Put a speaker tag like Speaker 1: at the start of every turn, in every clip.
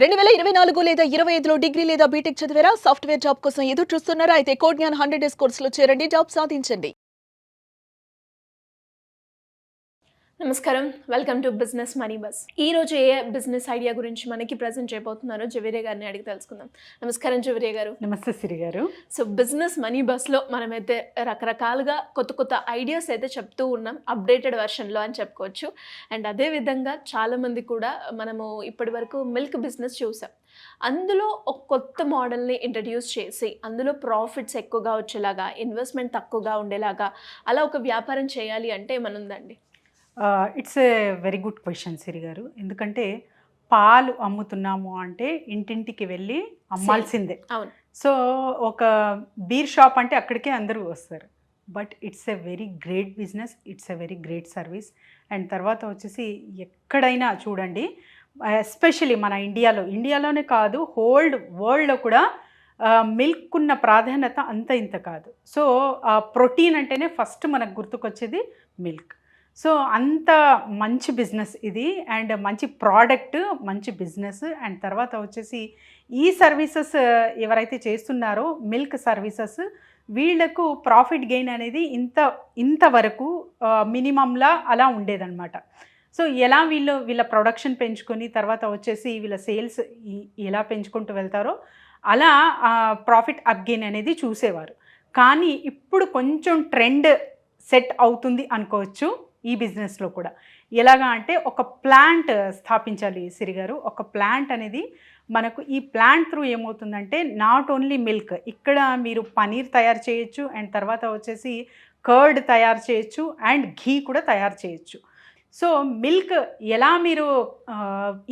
Speaker 1: 2024 లేదా 25లో డిగ్రీ లేదా బీటెక్ చదివారా? సాఫ్ట్‌వేర్ జాబ్ కోసం ఎదురు చూస్తున్నారా? అయితే కోడ్ జ్ఞాన్ 100 డేస్ కోర్సులో చేరండి. జాబ్ సాధించండి. నమస్కారం, welcome to business money bus. ఈ రోజు ఏ బిజినెస్ ఐడియా గురించి మనకి ప్రెజెంట్ చేయబోతున్నారో జవేరియా గారిని అడిగి తెలుసుకుందాం. నమస్కారం జవేరియా గారు.
Speaker 2: నమస్తే సిరి గారు.
Speaker 1: సో బిజినెస్ మనీ బస్లో మనమైతే రకరకాలుగా కొత్త ఐడియాస్ అయితే చెప్తూ ఉన్నాం, అప్డేటెడ్ వెర్షన్లో అని చెప్పుకోవచ్చు. అండ్ అదేవిధంగా చాలామంది కూడా మనము ఇప్పటి వరకు మిల్క్ బిజినెస్ చూసాం. అందులో ఒక కొత్త మోడల్ని ఇంట్రడ్యూస్ చేసి అందులో ప్రాఫిట్స్ ఎక్కువగా వచ్చేలాగా, ఇన్వెస్ట్మెంట్ తక్కువగా ఉండేలాగా అలా ఒక వ్యాపారం చేయాలి అంటే ఏమనుందండి?
Speaker 2: It's a very good question Siri గారు. ఎందుకంటే పాలు అమ్ముతున్నాము అంటే ఇంటింటికి వెళ్ళి అమ్మాల్సిందే.
Speaker 1: అవును.
Speaker 2: సో ఒక బీర్ షాప్ అంటే అక్కడికే అందరూ వస్తారు. But it's a very great business, it's a very great service. And తర్వాత వచ్చేసి ఎక్కడైనా చూడండి, ఎస్పెషలీ మన ఇండియాలోనే కాదు, హోల్ వరల్డ్లో కూడా మిల్క్ ఉన్న ప్రాధాన్యత అంత ఇంత కాదు. సో ప్రోటీన్ అంటేనే ఫస్ట్ మనకు గుర్తుకొచ్చేది మిల్క్. సో అంత మంచి బిజినెస్ ఇది, అండ్ మంచి ప్రోడక్ట్, మంచి బిజినెస్. అండ్ తర్వాత వచ్చేసి ఈ సర్వీసెస్ ఎవరైతే చేస్తున్నారో మిల్క్ సర్వీసెస్, వీళ్లకు ప్రాఫిట్ గెయిన్ అనేది ఇంతవరకు మినిమంలా అలా ఉండేదన్నమాట. సో ఎలా వీళ్ళ ప్రొడక్షన్ పెంచుకొని తర్వాత వచ్చేసి వీళ్ళ సేల్స్ ఎలా పెంచుకుంటూ వెళ్తారో అలా ప్రాఫిట్ అప్ గెయిన్ అనేది చూసేవారు. కానీ ఇప్పుడు కొంచెం ట్రెండ్ సెట్ అవుతుంది అనుకోవచ్చు ఈ బిజినెస్లో కూడా. ఎలాగా అంటే ఒక ప్లాంట్ స్థాపించాలి సిరి గారు. ఒక ప్లాంట్ అనేది మనకు, ఈ ప్లాంట్ త్రూ ఏమవుతుందంటే నాట్ ఓన్లీ మిల్క్, ఇక్కడ మీరు పనీర్ తయారు చేయొచ్చు, అండ్ తర్వాత వచ్చేసి కర్డ్ తయారు చేయొచ్చు, అండ్ ఘీ కూడా తయారు చేయొచ్చు. సో మిల్క్ ఎలా మీరు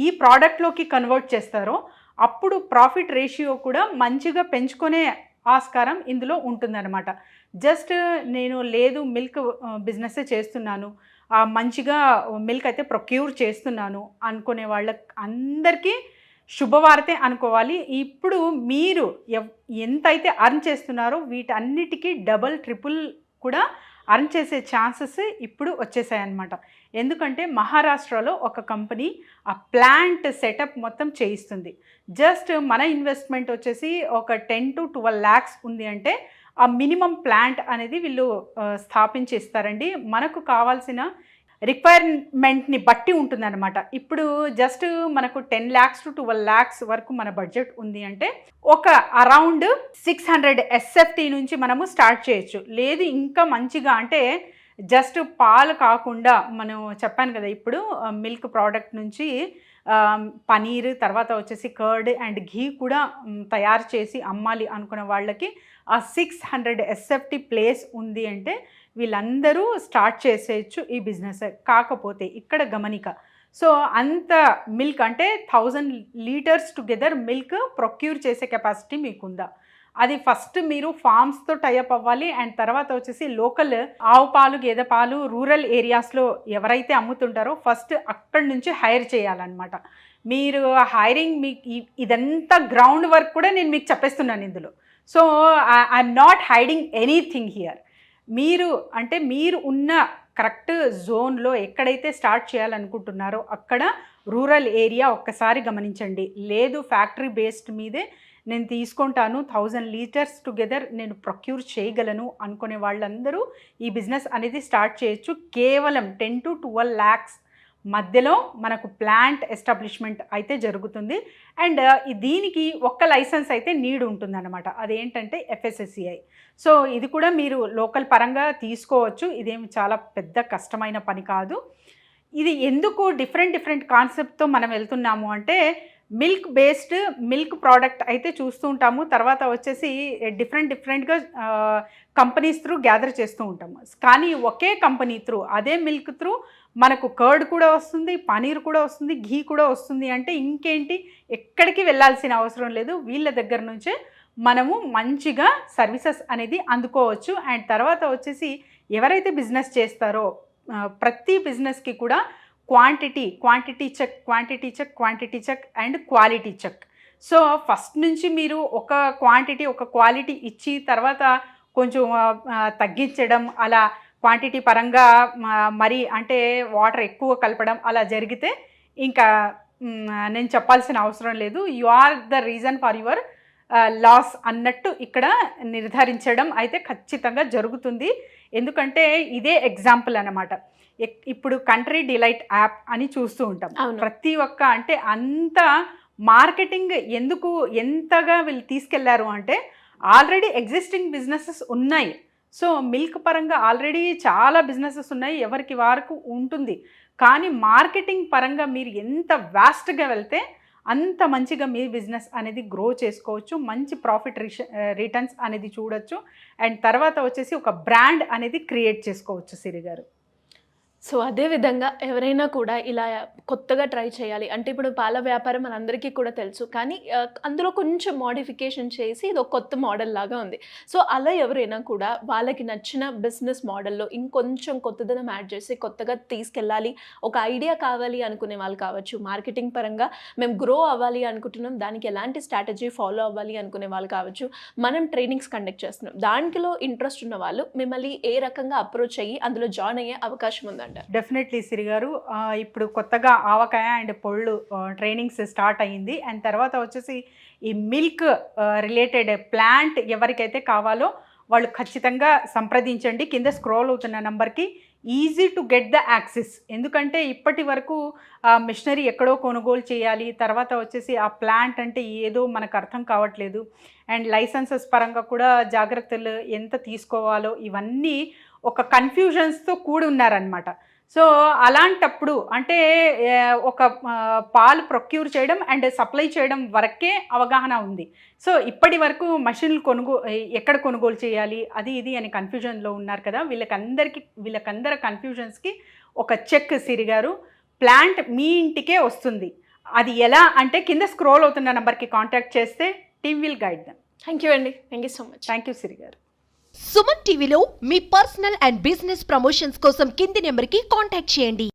Speaker 2: ఈ ప్రోడక్ట్లోకి కన్వర్ట్ చేస్తారో అప్పుడు ప్రాఫిట్ రేషియో కూడా మంచిగా పెంచుకునే ఆస్కారం ఇందులో ఉంటుందన్నమాట. జస్ట్ నేను లేదు మిల్క్ బిజినెస్సే చేస్తున్నాను, మంచిగా మిల్క్ అయితే ప్రొక్యూర్ చేస్తున్నాను అనుకునే వాళ్ళకి అందరికీ శుభవార్తే అనుకోవాలి. ఇప్పుడు మీరు ఎంతైతే అర్న్ చేస్తున్నారో వీటన్నిటికీ డబల్ ట్రిపుల్ కూడా అర్న్ చేసే ఛాన్సెస్ ఇప్పుడు వచ్చేసాయన్నమాట. ఎందుకంటే మహారాష్ట్రలో ఒక కంపెనీ ఆ ప్లాంట్ సెటప్ మొత్తం చేయిస్తుంది. జస్ట్ మన ఇన్వెస్ట్మెంట్ వచ్చేసి ఒక 10 to 12 lakhs ఉంది అంటే ఆ మినిమం ప్లాంట్ అనేది వీళ్ళు స్థాపించి ఇస్తారండి. మనకు కావాల్సిన రిక్వైర్మెంట్ని బట్టి ఉంటుందన్నమాట. ఇప్పుడు జస్ట్ మనకు 10 lakhs to 12 lakhs వరకు మన బడ్జెట్ ఉంది అంటే ఒక అరౌండ్ 600 SFT నుంచి మనము స్టార్ట్ చేయొచ్చు. లేదు ఇంకా మంచిగా అంటే జస్ట్ పాలు కాకుండా మనం చెప్పాను కదా, ఇప్పుడు మిల్క్ ప్రోడక్ట్ నుంచి పనీర్, తర్వాత వచ్చేసి కర్డ్ అండ్ ఘీ కూడా తయారు చేసి అమ్మాలి అనుకున్న వాళ్ళకి ఆ 600 SFT ప్లేస్ ఉంది అంటే వీళ్ళందరూ స్టార్ట్ చేసేయచ్చు ఈ బిజినెస్. కాకపోతే ఇక్కడ గమనిక, సో అంత మిల్క్ అంటే 1000 liters టుగెదర్ మిల్క్ ప్రొక్యూర్ చేసే కెపాసిటీ మీకుందా? అది ఫస్ట్ మీరు ఫార్మ్స్తో టైఅప్ అవ్వాలి. అండ్ తర్వాత వచ్చేసి లోకల్ ఆవు పాలు, గేదె పాలు రూరల్ ఏరియాస్లో ఎవరైతే అమ్ముతుంటారో ఫస్ట్ అక్కడి నుంచి హైర్ చేయాలన్నమాట. మీరు హైరింగ్ ఇదంతా గ్రౌండ్ వర్క్ కూడా నేను మీకు చెప్పేస్తున్నాను ఇందులో. So I'm not hiding anything here. మీరు ఉన్న కరెక్ట్ జోన్లో ఎక్కడైతే స్టార్ట్ చేయాలనుకుంటున్నారో అక్కడ రూరల్ ఏరియా ఒక్కసారి గమనించండి. లేదు ఫ్యాక్టరీ బేస్డ్ మీదే నేను తీసుకుంటాను, 1000 liters టుగెదర్ నేను ప్రొక్యూర్ చేయగలను అనుకునే వాళ్ళందరూ ఈ బిజినెస్ అనేది స్టార్ట్ చేయొచ్చు. కేవలం 10 to 12 lakhs మధ్యలో మనకు ప్లాంట్ ఎస్టాబ్లిష్మెంట్ అయితే జరుగుతుంది. అండ్ దీనికి ఒక్క లైసెన్స్ అయితే నీడ్ ఉంటుందన్నమాట. అదేంటంటే FSSAI. సో ఇది కూడా మీరు లోకల్ పరంగా తీసుకోవచ్చు, ఇదేమి చాలా పెద్ద కష్టమైన పని కాదు. ఇది ఎందుకు డిఫరెంట్ కాన్సెప్ట్తో మనం వెళ్తున్నాము అంటే, మిల్క్ బేస్డ్ మిల్క్ ప్రోడక్ట్ అయితే చూస్తూ ఉంటాము, తర్వాత వచ్చేసి డిఫరెంట్గా కంపెనీస్ త్రూ గ్యాదర్ చేస్తూ ఉంటాము. కానీ ఒకే కంపెనీ త్రూ అదే మిల్క్ త్రూ మనకు కర్డ్ కూడా వస్తుంది, పనీర్ కూడా వస్తుంది, ఘీ కూడా వస్తుంది అంటే ఇంకేంటి, ఎక్కడికి వెళ్ళాల్సిన అవసరం లేదు. వీళ్ళ దగ్గర నుంచే మనము మంచిగా సర్వీసెస్ అనేది అందుకోవచ్చు. అండ్ తర్వాత వచ్చేసి ఎవరైతే బిజినెస్ చేస్తారో ప్రతి బిజినెస్కి కూడా quantity check and quality check. So first నుంచి మీరు ఒక క్వాలిటీ ఇచ్చి తర్వాత కొంచెం తగ్గించడం, అలా క్వాంటిటీ పరంగా మరి అంటే వాటర్ ఎక్కువ కలపడం అలా జరిగితే ఇంకా నేను చెప్పాల్సిన అవసరం లేదు, you are the reason for your loss అన్నట్టు ఇక్కడ నిర్ధారించడం అయితే ఖచ్చితంగా జరుగుతుంది. ఎందుకంటే ఇదే ఎగ్జాంపుల్ అన్నమాట. ఇప్పుడు కంట్రీ డిలైట్ యాప్ అని చూస్తూ ఉంటాం. ప్రతి ఒక్క అంటే అంత మార్కెటింగ్ ఎందుకు ఎంతగా వీళ్ళు తీసుకెళ్లారు అంటే ఆల్రెడీ ఎగ్జిస్టింగ్ బిజినెసెస్ ఉన్నాయి. సో మిల్క్ పరంగా ఆల్రెడీ చాలా బిజినెసెస్ ఉన్నాయి, ఎవరికి వారికి ఉంటుంది. కానీ మార్కెటింగ్ పరంగా మీరు ఎంత వాస్ట్గా వెళ్తే అంత మంచిగా మీ బిజినెస్ అనేది గ్రో చేసుకోవచ్చు, మంచి ప్రాఫిట్ రిటర్న్స్ అనేది చూడొచ్చు, అండ్ తర్వాత వచ్చేసి ఒక బ్రాండ్ అనేది క్రియేట్ చేసుకోవచ్చు సిరి గారు.
Speaker 1: సో అదేవిధంగా ఎవరైనా కూడా ఇలా కొత్తగా ట్రై చేయాలి అంటే ఇప్పుడు పాల వ్యాపారం మనందరికీ కూడా తెలుసు, కానీ అందులో కొంచెం మోడిఫికేషన్ చేసి ఇది ఒక కొత్త మోడల్ లాగా ఉంది. సో అలా ఎవరైనా కూడా వాళ్ళకి నచ్చిన బిజినెస్ మోడల్లో ఇంకొంచెం కొత్తదనం యాడ్ చేసి కొత్తగా తీసుకెళ్ళాలి, ఒక ఐడియా కావాలి అనుకునే వాళ్ళు కావచ్చు, మార్కెటింగ్ పరంగా మేము గ్రో అవ్వాలి అనుకుంటున్నాం, దానికి ఎలాంటి స్ట్రాటజీ ఫాలో అవ్వాలి అనుకునే వాళ్ళు కావచ్చు, మనం ట్రైనింగ్స్ కండక్ట్ చేస్తున్నాం, దాంట్లో ఇంట్రెస్ట్ ఉన్న వాళ్ళు మిమ్మల్ని ఏ రకంగా అప్రోచ్ అయ్యి అందులో జాయిన్ అయ్యే అవకాశం ఉందండి?
Speaker 2: డెఫినెట్లీ సిరి గారు, ఇప్పుడు కొత్తగా ఆవకాయ అండ్ పొళ్ళు ట్రైనింగ్స్ స్టార్ట్ అయ్యింది. అండ్ తర్వాత వచ్చేసి ఈ మిల్క్ రిలేటెడ్ ప్లాంట్ ఎవరికైతే కావాలో వాళ్ళు ఖచ్చితంగా సంప్రదించండి. కింద స్క్రోల్ అవుతున్న నెంబర్కి easy to get the access. ఎందుకంటే ఇప్పటి వరకు మిషనరీ ఎక్కడో కొనుగోలు చేయాలి, తర్వాత వచ్చేసి ఆ ప్లాంట్ అంటే ఏదో మనకు అర్థం కావట్లేదు, అండ్ లైసెన్సెస్ పరంగా కూడా జాగ్రత్తలు ఎంత తీసుకోవాలో ఇవన్నీ ఒక కన్ఫ్యూజన్స్తో కూడి ఉన్నారనమాట. సో అలాంటప్పుడు అంటే ఒక పాలు ప్రొక్యూర్ చేయడం అండ్ సప్లై చేయడం వరకే అవగాహన ఉంది. సో ఇప్పటి వరకు మషిన్లు ఎక్కడ కొనుగోలు చేయాలి అది ఇది అని కన్ఫ్యూజన్లో ఉన్నారు కదా, వీళ్ళకందరి కన్ఫ్యూజన్స్కి ఒక చెక్ సిరి గారు, ప్లాంట్ మీ ఇంటికే వస్తుంది. అది ఎలా అంటే కింద స్క్రోల్ అవుతున్న నెంబర్కి కాంటాక్ట్ చేస్తే team will guide them.
Speaker 1: Thank you అండి, thank you so much.
Speaker 2: Thank you Siri గారు.
Speaker 3: సుమన్ టీవీలో మీ పర్సనల్ అండ్ బిజినెస్ ప్రమోషన్స్ కోసం కింది నెంబర్కి కాంటాక్ట్ చేయండి.